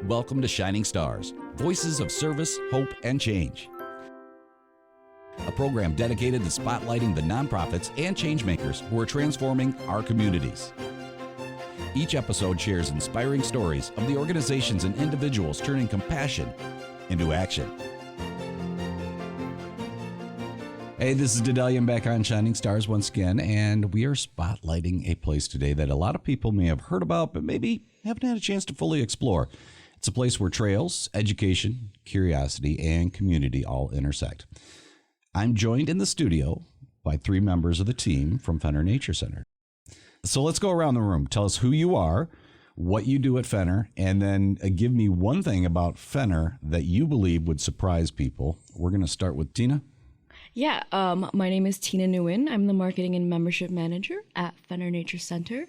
Welcome to Shining Stars, Voices of Service, Hope, and Change. A program dedicated to spotlighting the nonprofits and changemakers who are transforming our communities. Each episode shares inspiring stories of the organizations and individuals turning compassion into action. Hey, this is Daedalian back on Shining Stars once again, and we are spotlighting a place today that a lot of people may have heard about, but maybe haven't had a chance to fully explore. It's a place where trails, education, curiosity, and community all intersect. I'm joined in the studio by 3 members of the team from Fenner Nature Center. So let's go around the room. Tell us who you are, what you do at Fenner, and then give me one thing about Fenner that you believe would surprise people. We're going to start with Tina. Yeah, my name is Tina Nguyen. I'm the Marketing and Membership Manager at Fenner Nature Center.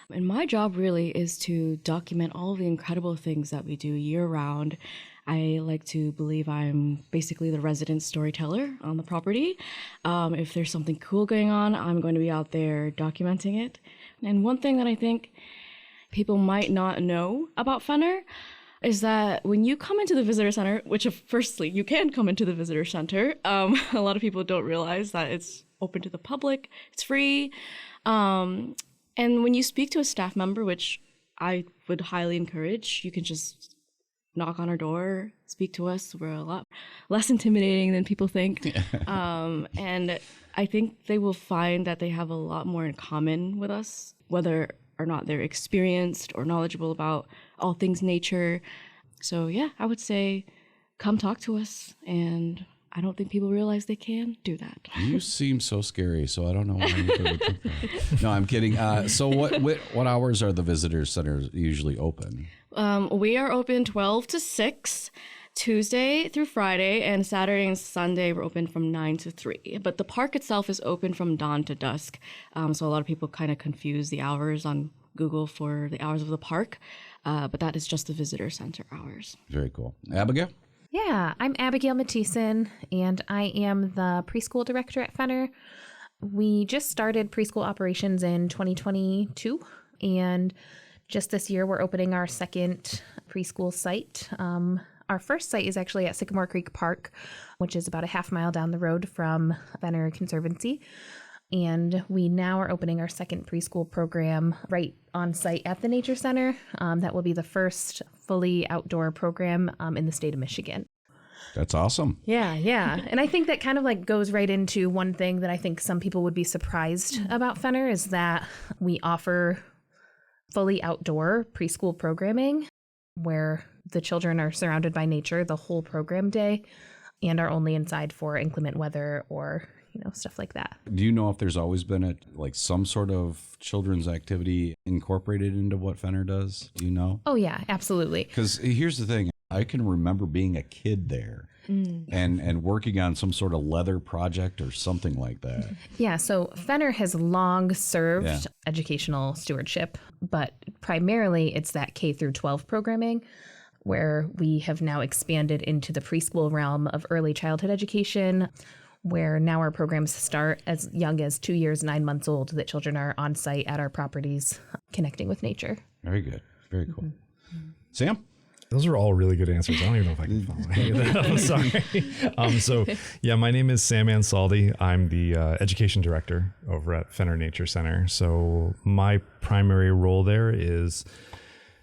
And my job really is to document all of the incredible things that we do year-round. I like to believe I'm basically the resident storyteller on the property. If there's something cool going on, I'm going to be out there documenting it. And one thing that I think people might not know about Fenner is that when you come into the visitor center, which firstly, you can come into the visitor center. A lot of people don't realize that it's open to the public, it's free. And when you speak to a staff member, which I would highly encourage, you can just knock on our door, speak to us. We're a lot less intimidating than people think. And I think they will find that they have a lot more in common with us, whether or not they're experienced or knowledgeable about all things nature. So yeah, I would say come talk to us, and I don't think people realize they can do that. You seem so scary, so I don't know why you would think that. No, I'm kidding. So what hours are the visitor centers usually open? We are open 12 to 6. Tuesday through Friday, and Saturday and Sunday we're open from 9 to 3. But the park itself is open from dawn to dusk. So a lot of people kind of confuse the hours on Google for the hours of the park. But that is just the visitor center hours. Very cool. Abigail? Yeah, I'm Abigail Mathieson, and I am the preschool director at Fenner. We just started preschool operations in 2022, and just this year we're opening our second preschool site. Our first site is actually at Sycamore Creek Park, which is about a half mile down the road from Fenner Conservancy. And we now are opening our second preschool program right on site at the Nature Center. That will be the first fully outdoor program in the state of Michigan. That's awesome. Yeah. And I think that kind of like goes right into one thing that I think some people would be surprised about Fenner is that we offer fully outdoor preschool programming where the children are surrounded by nature the whole program day and are only inside for inclement weather or, stuff like that. Do you know if there's always been some sort of children's activity incorporated into what Fenner does? Do you know? Oh, yeah, absolutely. Because here's the thing. I can remember being a kid there and working on some sort of leather project or something like that. Yeah, so Fenner has long served educational stewardship, but primarily it's that K through 12 programming where we have now expanded into the preschool realm of early childhood education, where now our programs start as young as 2 years, 9 months old, that children are on site at our properties connecting with nature. Very good. Very cool. Mm-hmm. Sam? Those are all really good answers. I don't even know if I can follow any of that. I'm sorry. My name is Sam Ansaldi. I'm the education director over at Fenner Nature Center. So my primary role there is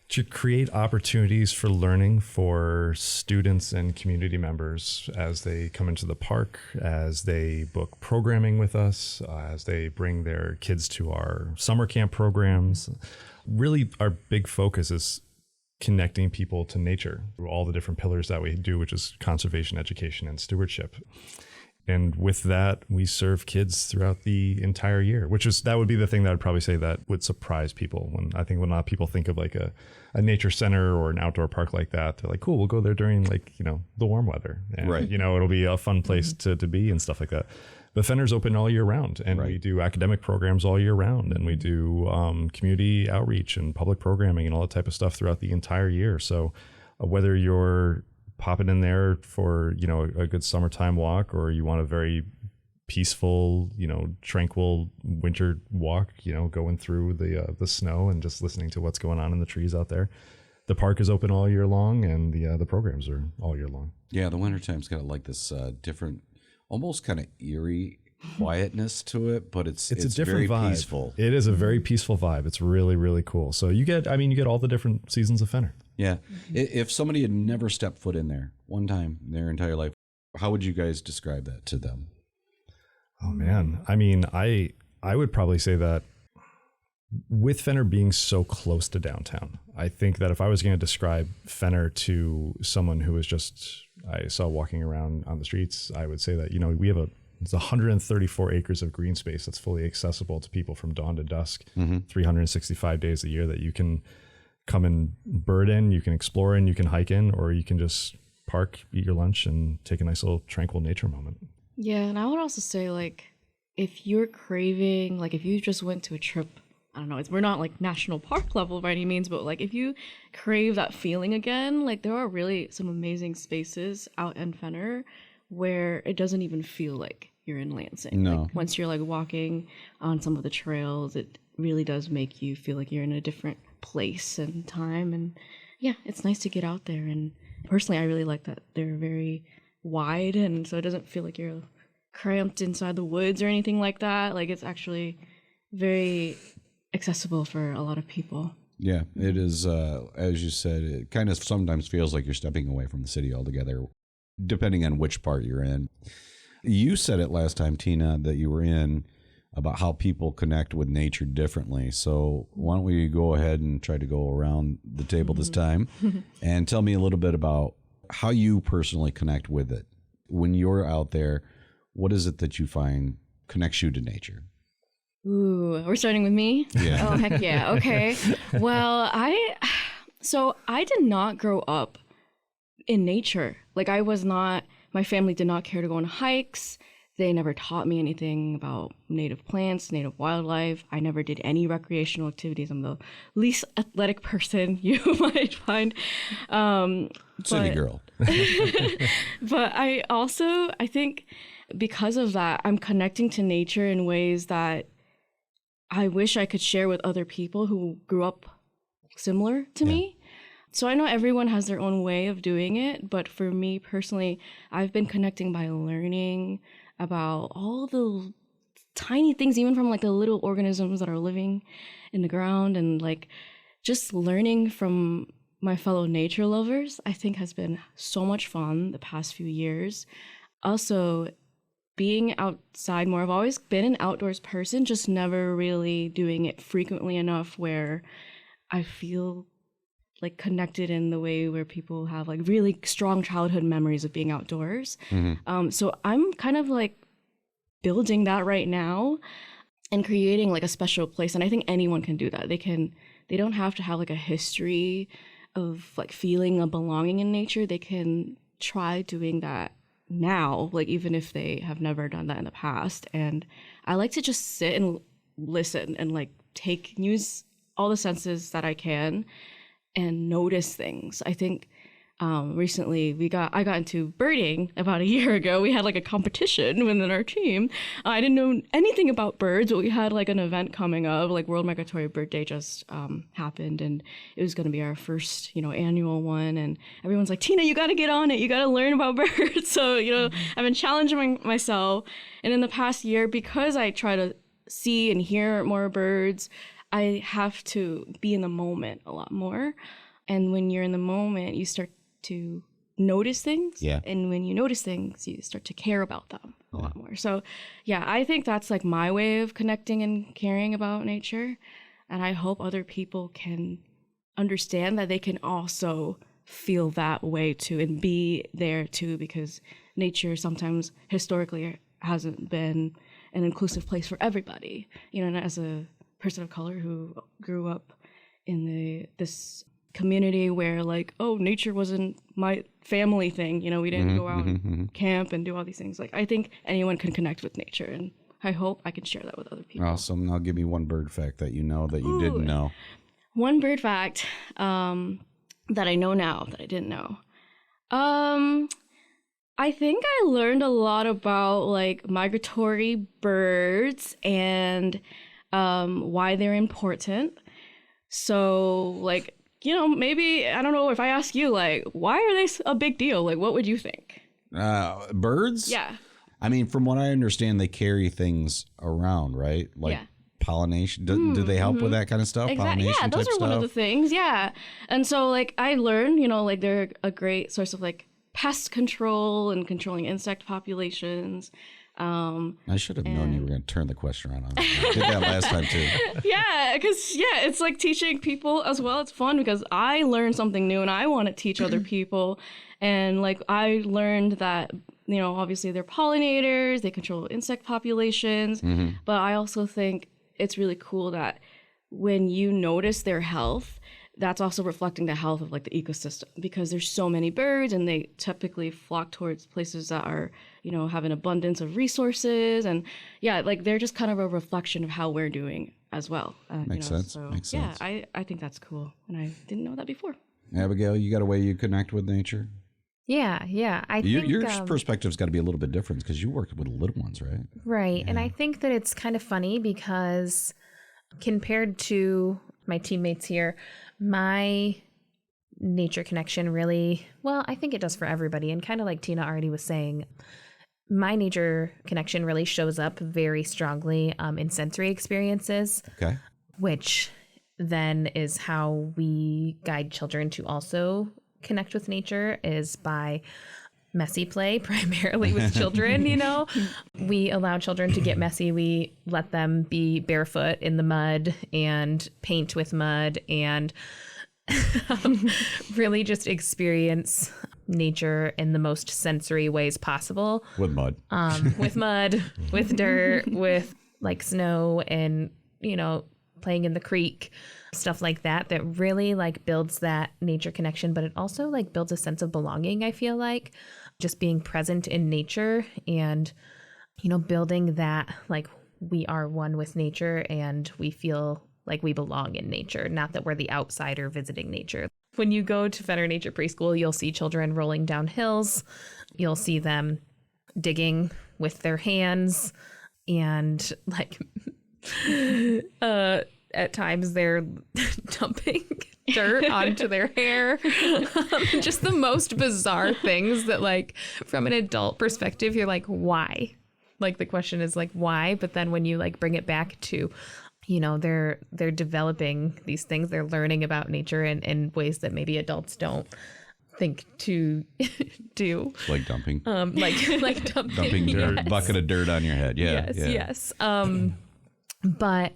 to create opportunities for learning for students and community members as they come into the park, as they book programming with us, as they bring their kids to our summer camp programs. Really, our big focus is connecting people to nature through all the different pillars that we do, which is conservation, education, and stewardship. And with that, we serve kids throughout the entire year, that would be the thing that I'd probably say that would surprise people. When a lot of people think of like a nature center or an outdoor park like that, they're like, cool, we'll go there during the warm weather. And, right. It'll be a fun place to be and stuff like that. But Fenner's open all year round, and we do academic programs all year round, and we do community outreach and public programming and all that type of stuff throughout the entire year. So whether you're popping in there for, a good summertime walk, or you want a very peaceful, tranquil winter walk, going through the snow and just listening to what's going on in the trees out there, the park is open all year long, and the programs are all year long. Yeah, the wintertime's got like this different, almost kind of eerie quietness to it, but it's a different very vibe. peaceful. It is a very peaceful vibe. It's really, really cool. So you get all the different seasons of Fenner. Yeah. If somebody had never stepped foot in there one time in their entire life, how would you guys describe that to them? Oh man. I mean, I would probably say that with Fenner being so close to downtown, I think that if I was going to describe Fenner to someone who was I saw walking around on the streets, I would say that, we have it's 134 acres of green space that's fully accessible to people from dawn to dusk, 365 days a year, that you can come and bird in, you can explore in, you can hike in, or you can just park, eat your lunch, and take a nice little tranquil nature moment. Yeah, and I would also say, like, if you're craving, like, if you just went to a trip, I don't know, we're not like national park level by any means, but like if you crave that feeling again, like there are really some amazing spaces out in Fenner where it doesn't even feel like you're in Lansing. No. Like once you're like walking on some of the trails, it really does make you feel like you're in a different place and time. And yeah, it's nice to get out there. And personally, I really like that they're very wide, and so it doesn't feel like you're cramped inside the woods or anything like that. Like it's actually very accessible for a lot of people. Yeah, it is, as you said, it kind of sometimes feels like you're stepping away from the city altogether, depending on which part you're in. You said it last time, Tina, that you were in, about how people connect with nature differently. So why don't we go ahead and try to go around the table this time and tell me a little bit about how you personally connect with it. When you're out there, what is it that you find connects you to nature? Ooh, we're starting with me? Yeah. Oh, heck yeah. Okay. Well, I did not grow up in nature. Like my family did not care to go on hikes. They never taught me anything about native plants, native wildlife. I never did any recreational activities. I'm the least athletic person you might find. City girl. But I think because of that, I'm connecting to nature in ways that I wish I could share with other people who grew up similar to me. So I know everyone has their own way of doing it, but for me personally, I've been connecting by learning about all the tiny things, even from like the little organisms that are living in the ground, and like just learning from my fellow nature lovers, I think has been so much fun the past few years. Also, being outside more. I've always been an outdoors person, just never really doing it frequently enough where I feel like connected in the way where people have like really strong childhood memories of being outdoors. So I'm kind of like building that right now and creating like a special place. And I think anyone can do that. They don't have to have like a history of like feeling a belonging in nature. They can try doing that now, like even if they have never done that in the past. And I like to just sit and listen and like use all the senses that I can and notice things. I think recently I got into birding about a year ago. We had like a competition within our team. I didn't know anything about birds, but we had like an event coming up, like World Migratory Bird Day just happened, and it was going to be our first, annual one. And everyone's like, Tina, you got to get on it. You got to learn about birds. So, I've been challenging myself. And in the past year, because I try to see and hear more birds, I have to be in the moment a lot more. And when you're in the moment, you start to notice things. Yeah. And when you notice things, you start to care about them a lot more. So yeah, I think that's like my way of connecting and caring about nature. And I hope other people can understand that they can also feel that way too and be there too, because nature sometimes historically hasn't been an inclusive place for everybody. And as a person of color who grew up in this community where like, oh, nature wasn't my family thing. We didn't go out and camp and do all these things. Like, I think anyone can connect with nature, and I hope I can share that with other people. Awesome. Now give me one bird fact that you know that you didn't know. One bird fact that I know now that I didn't know. I think I learned a lot about like migratory birds and why they're important. So like maybe, I don't know, if I ask you, like, why are they a big deal? Like, what would you think? Birds? Yeah. I mean, from what I understand, they carry things around, right? Like pollination. Do they help with that kind of stuff? Exactly. Pollination Yeah, those type are one of the stuff? things. Yeah. And so, like, I learned, like, they're a great source of, like, pest control and controlling insect populations. I should have known you were going to turn the question around on that. I did that last time, too. Yeah, because, it's like teaching people as well. It's fun because I learned something new and I want to teach other people. And, like, I learned that, obviously they're pollinators, they control insect populations. But I also think it's really cool that when you notice their health, that's also reflecting the health of, like, the ecosystem, because there's so many birds and they typically flock towards places that are, have an abundance of resources. And like, they're just kind of a reflection of how we're doing as well. Makes sense. So, Makes sense. I think that's cool. And I didn't know that before. Abigail, you got a way you connect with nature? Yeah. I think Your perspective's got to be a little bit different because you work with little ones, right? right. Yeah. And I think that it's kind of funny because compared to my teammates here, my nature connection really, well, I think it does for everybody. And kind of like Tina already was saying, my nature connection really shows up very strongly in sensory experiences, Okay. which then is how we guide children to also connect with nature, is by messy play, primarily with children. We allow children to get messy. We let them be barefoot in the mud and paint with mud and really just experience nature in the most sensory ways possible. With mud. With mud, with dirt, with like snow, and playing in the creek, stuff like that really like builds that nature connection. But it also like builds a sense of belonging, I feel like, just being present in nature and building that, like, we are one with nature and we feel like we belong in nature, not that we're the outsider visiting nature. When you go to Fenner Nature Preschool, you'll see children rolling down hills, you'll see them digging with their hands, and like at times they're dumping dirt onto their hair. Just the most bizarre things that, like, from an adult perspective, you're like, why? Like, the question is like, why? But then when you like bring it back to, they're developing these things, they're learning about nature in ways that maybe adults don't think to do. Like dumping. Like Dumping dirt, yes. bucket of dirt on your head. Yeah. Yes. But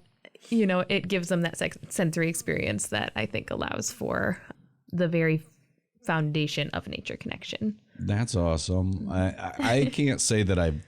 it gives them that sensory experience that I think allows for the very foundation of nature connection. That's awesome. I can't say that I've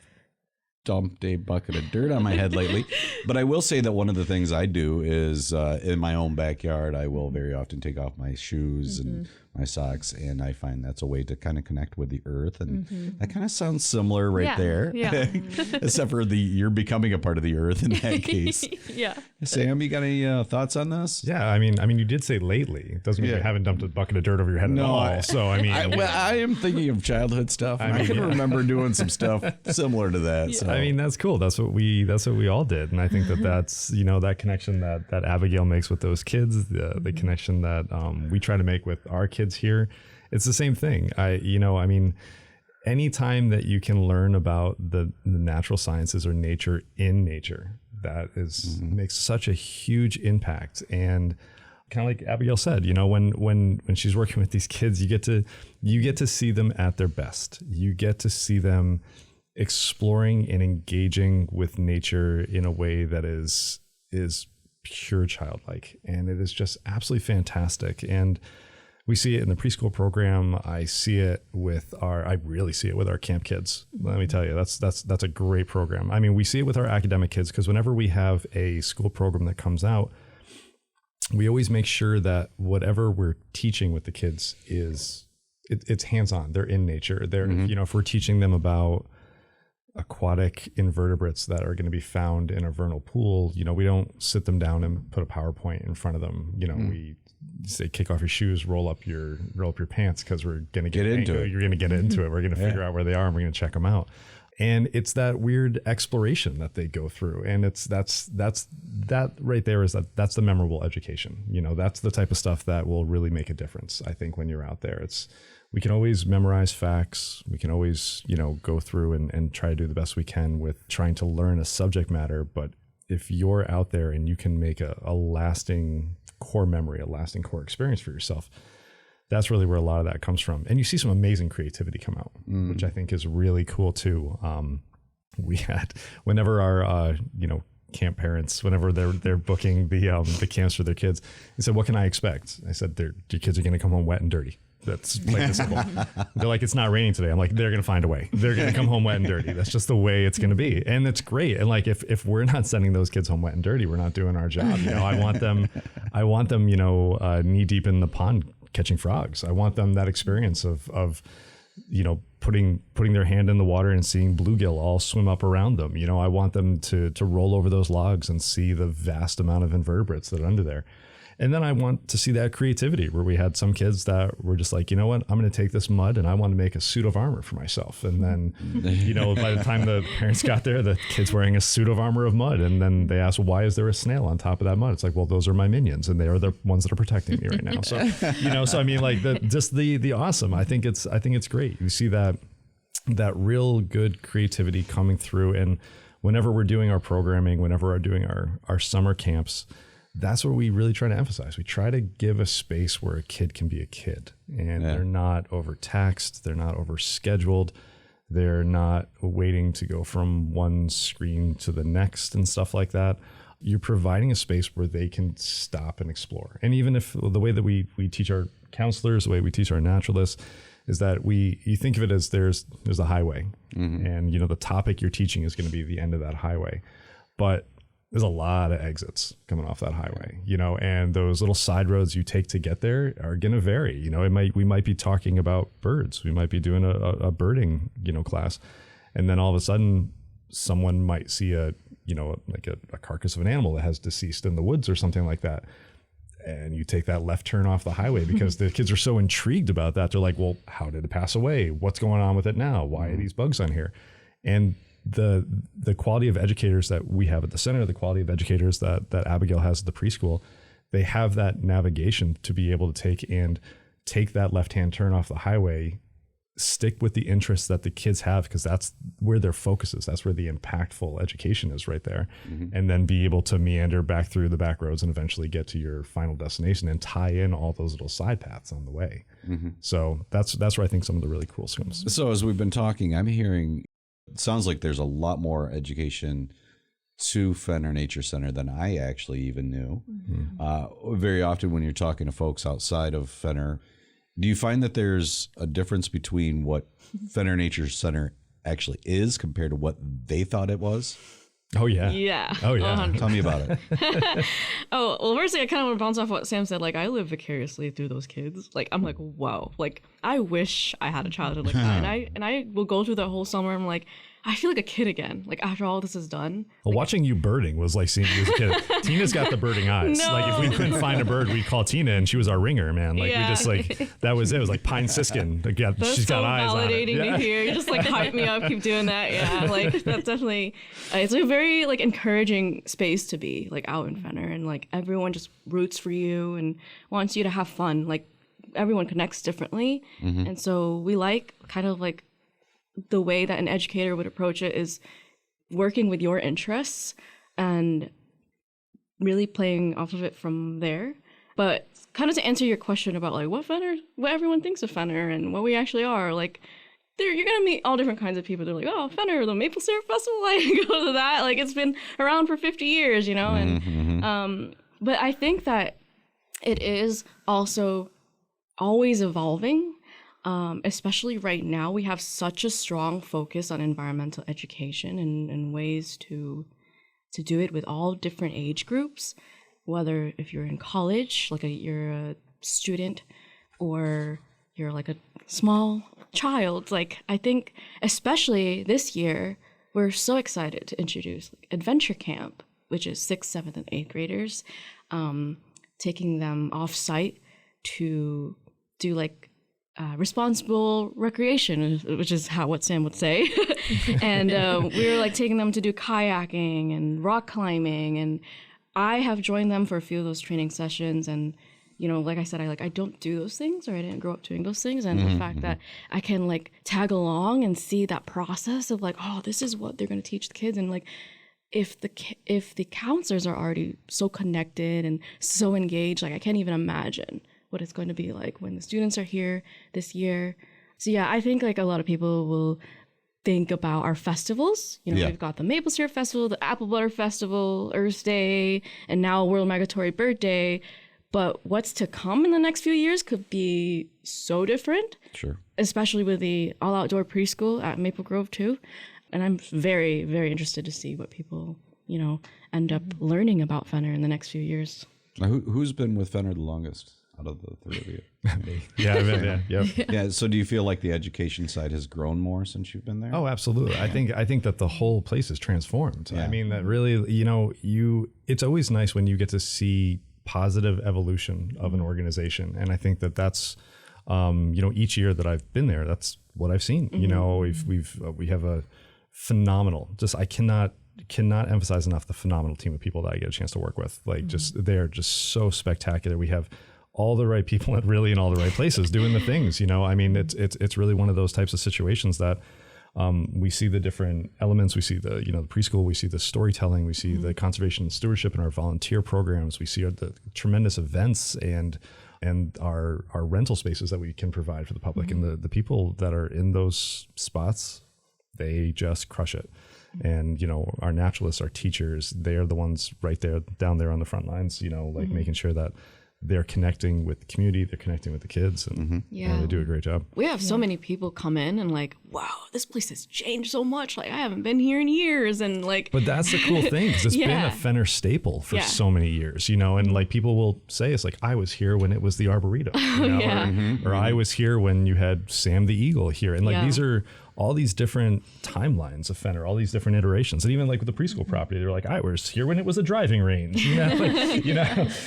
dumped a bucket of dirt on my head lately, but I will say that one of the things I do is in my own backyard, I will very often take off my shoes and my socks, and I find that's a way to kind of connect with the earth, and that kind of sounds similar there. Yeah. Except for you're becoming a part of the earth in that case. Yeah. Sam, you got any thoughts on this? Yeah, I mean, you did say lately. It doesn't mean you haven't dumped a bucket of dirt over your head at all. So, I mean, I am thinking of childhood stuff. And I can remember doing some stuff similar to that. So. I mean, that's cool. That's what we all did, and I think that's that connection that Abigail makes with those kids, the connection that we try to make with our kids here. It's the same thing. I mean, anytime that you can learn about the natural sciences or nature in nature, that is makes such a huge impact. And kind of like Abigail said, when she's working with these kids, you get to see them at their best. You get to see them exploring and engaging with nature in a way that is pure childlike, and it is just absolutely fantastic. And we see it in the preschool program. I really see it with our camp kids. Let me tell you, that's a great program. I mean, we see it with our academic kids because whenever we have a school program that comes out, we always make sure that whatever we're teaching with the kids it's hands-on. They're in nature. They're if we're teaching them about aquatic invertebrates that are going to be found in a vernal pool, we don't sit them down and put a PowerPoint in front of them. We say, kick off your shoes, roll up your pants, because we're going to get into it. You're going to get into it. We're going to figure out where they are, and we're going to check them out. And it's that weird exploration that they go through. And that right there that's the memorable education. You know, that's the type of stuff that will really make a difference. I think when you're out there, we can always memorize facts. We can always, you know, go through and try to do the best we can with trying to learn a subject matter. But if you're out there and you can make a lasting core memory, a lasting core experience for yourself, that's really where a lot of that comes from. And you see some amazing creativity come out, which I think is really cool too. We had, whenever our, you know, camp parents, whenever they're booking the camps for their kids, they said, what can I expect? I said, your kids are going to come home wet and dirty. That's plain and simple. They're like, it's not raining today. I'm like, they're going to find a way. They're going to come home wet and dirty. That's just the way it's going to be. And it's great. And like, if we're not sending those kids home wet and dirty, we're not doing our job. You know, I want them, you know, knee deep in the pond catching frogs. I want them that experience of, you know, putting their hand in the water and seeing bluegill all swim up around them. You know, I want them to roll over those logs and see the vast amount of invertebrates that are under there. And then I want to see that creativity where we had some kids that were just like, you know what, I'm going to take this mud and I want to make a suit of armor for myself. And then, you know, by the time the parents got there, the kid's wearing a suit of armor of mud. And then they asked, well, why is there a snail on top of that mud? It's like, well, those are my minions and they are the ones that are protecting me right now. So, you know, so I mean, like the awesome. I think it's great. You see that real good creativity coming through. And whenever we're doing our programming, whenever we're doing our summer camps, that's what we really try to emphasize. We try to give a space where a kid can be a kid and they're not overtaxed. They're not overscheduled. They're not waiting to go from one screen to the next and stuff like that. You're providing a space where they can stop and explore. And even if the way that we teach our counselors, the way we teach our naturalists is that you think of it as there's a highway and, you know, the topic you're teaching is going to be the end of that highway, but there's a lot of exits coming off that highway, you know, and those little side roads you take to get there are going to vary. You know, we might be talking about birds. We might be doing a birding, you know, class. And then all of a sudden someone might see a carcass of an animal that has deceased in the woods or something like that. And you take that left turn off the highway because the kids are so intrigued about that. They're like, well, how did it pass away? What's going on with it now? Why are these bugs on here? And the quality of educators that we have at the center, the quality of educators that Abigail has at the preschool, they have that navigation to be able to take that left-hand turn off the highway, stick with the interests that the kids have, because that's where their focus is. That's where the impactful education is right there. And then be able to meander back through the back roads and eventually get to your final destination and tie in all those little side paths on the way. So that's where I think some of the really cool comes. So as we've been talking, I'm hearing, it sounds like there's a lot more education to Fenner Nature Center than I actually even knew. Very often when you're talking to folks outside of Fenner, do you find that there's a difference between what Fenner Nature Center actually is compared to what they thought it was? Oh, yeah. Yeah. Oh, yeah. 100%. Tell me about it. Oh, well, firstly, I kind of want to bounce off what Sam said. Like, I live vicariously through those kids. Like, I'm like, wow. Like, I wish I had a childhood like that. And I will go through the whole summer. I'm like, I feel like a kid again. Like, after all this is done. Well, watching you birding was like seeing you as a kid. Tina's got the birding eyes. No. Like, if we couldn't find a bird, we'd call Tina, and she was our ringer, man. Like, we just like, that was it. It was like pine siskin. Like, yeah, That's she's got so eyes on it. validating to hear. You just like hype me up, keep doing that. Yeah, like that's definitely. It's a very like encouraging space to be like out in Fenner, and like everyone just roots for you and wants you to have fun. Like everyone connects differently, and so we like kind of like the way that an educator would approach it is working with your interests and really playing off of it from there. But kind of to answer your question about like what everyone thinks of Fenner and what we actually are, like you're gonna meet all different kinds of people. They're like, oh, Fenner, the Maple Syrup Festival, I go to that. Like it's been around for 50 years, you know? And but I think that it is also always evolving. Especially right now, we have such a strong focus on environmental education and ways to do it with all different age groups, whether if you're in college, like you're a student, or you're like a small child. Like I think especially this year, we're so excited to introduce like Adventure Camp, which is 6th, 7th, and 8th graders, taking them off site to do like responsible recreation, which is what Sam would say. And we were like taking them to do kayaking and rock climbing. And I have joined them for a few of those training sessions. And, like I said, I don't do those things, or I didn't grow up doing those things. And the fact that I can like tag along and see that process of like, oh, this is what they're going to teach the kids. And like, if the counselors are already so connected and so engaged, like I can't even imagine what it's going to be like when the students are here this year. So yeah, I think like a lot of people will think about our festivals. We've got the Maple Syrup Festival, the Apple Butter Festival, Earth Day, and now World Migratory Bird Day. But what's to come in the next few years could be so different. Sure. Especially with the all outdoor preschool at Maple Grove too. And I'm very, very interested to see what people, end up learning about Fenner in the next few years. Now, who's been with Fenner the longest out of the three of you? Me. Yeah. So do you feel like the education side has grown more since you've been there? Oh, absolutely. I think that the whole place is transformed. Yeah. I mean, that really, it's always nice when you get to see positive evolution of an organization. And I think that that's, each year that I've been there, that's what I've seen. We have a phenomenal, I cannot emphasize enough the phenomenal team of people that I get a chance to work with. Like they're just so spectacular. We have all the right people in all the right places doing the things, I mean, it's really one of those types of situations that we see the different elements. We see the preschool, we see the storytelling, we see the conservation and stewardship in our volunteer programs. We see the tremendous events and our rental spaces that we can provide for the public, and the people that are in those spots, they just crush it. And, our naturalists, our teachers, they're the ones right there, down there on the front lines, making sure that they're connecting with the community, they're connecting with the kids, and they do a great job. We have so many people come in and like, wow, this place has changed so much. Like I haven't been here in years, and like. But that's the cool thing, because it's been a Fenner staple for so many years, and like people will say, it's like, I was here when it was the Arboretum, or I was here when you had Sam the Eagle here, and like these are all these different timelines of Fenner, all these different iterations. And even like with the preschool property, they're like, I was here when it was a driving range,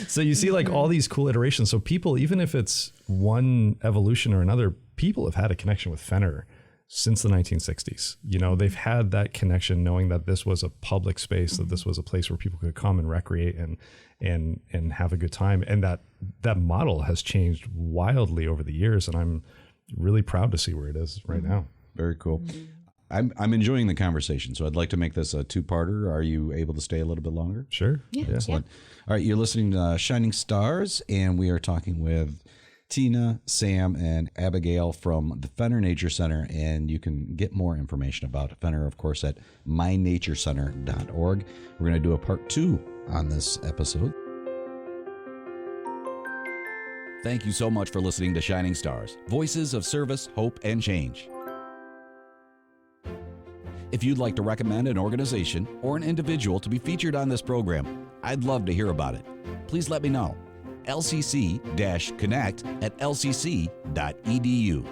So you see like all these cool iterations. So people, even if it's one evolution or another, people have had a connection with Fenner since the 1960s. They've had that connection, knowing that this was a public space, that this was a place where people could come and recreate and have a good time. And that model has changed wildly over the years. And I'm really proud to see where it is right now. Very cool. I'm enjoying the conversation, so I'd like to make this a two-parter. Are you able to stay a little bit longer? Sure. Yeah. Excellent. All right, you're listening to Shining Stars, and we are talking with Tina, Sam, and Abigail from the Fenner Nature Center, and you can get more information about Fenner, of course, at mynaturecenter.org. We're going to do a part 2 on this episode. Thank you so much for listening to Shining Stars, Voices of Service, Hope, and Change. If you'd like to recommend an organization or an individual to be featured on this program, I'd love to hear about it. Please let me know. lcc-connect@lcc.edu.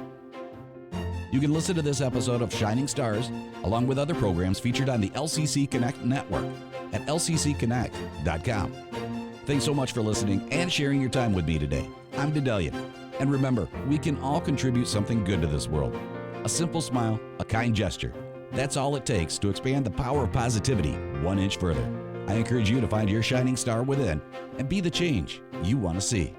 You can listen to this episode of Shining Stars along with other programs featured on the LCC Connect network at lccconnect.com. Thanks so much for listening and sharing your time with me today. I'm Daedalian. And remember, we can all contribute something good to this world. A simple smile, a kind gesture. That's all it takes to expand the power of positivity 1 inch further. I encourage you to find your shining star within and be the change you want to see.